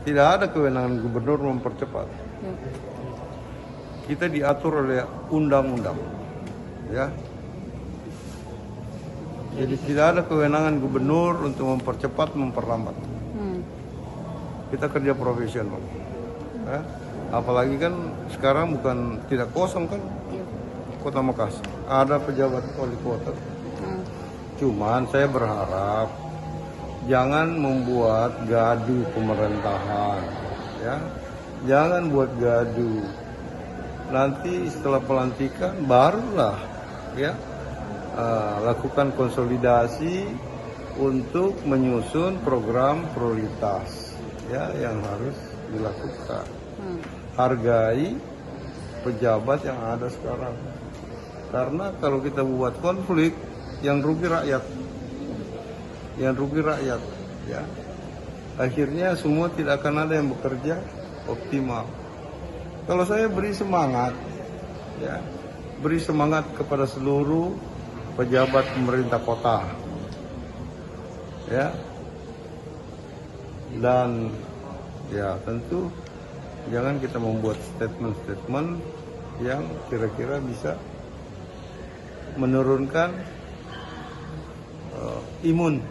Tidak ada kewenangan gubernur mempercepat. Kita diatur oleh undang-undang, ya. Jadi tidak ada kewenangan gubernur untuk mempercepat, memperlambat. Kita kerja profesional, ya. Apalagi kan sekarang bukan tidak kosong kan Kota Makassar, ada pejabat wali kota. Cuman saya berharap jangan membuat gaduh pemerintahan, ya. Jangan buat gaduh. Nanti setelah pelantikan barulah, ya, lakukan konsolidasi untuk menyusun program prioritas, ya, yang harus dilakukan. Hargai pejabat yang ada sekarang. Karena kalau kita buat konflik, yang rugi rakyat. Yang rugi rakyat, ya. Akhirnya semua tidak akan ada yang bekerja optimal. Kalau saya beri semangat, ya, beri semangat kepada seluruh pejabat pemerintah kota, ya, dan ya tentu jangan kita membuat statement-statement yang kira-kira bisa menurunkan imun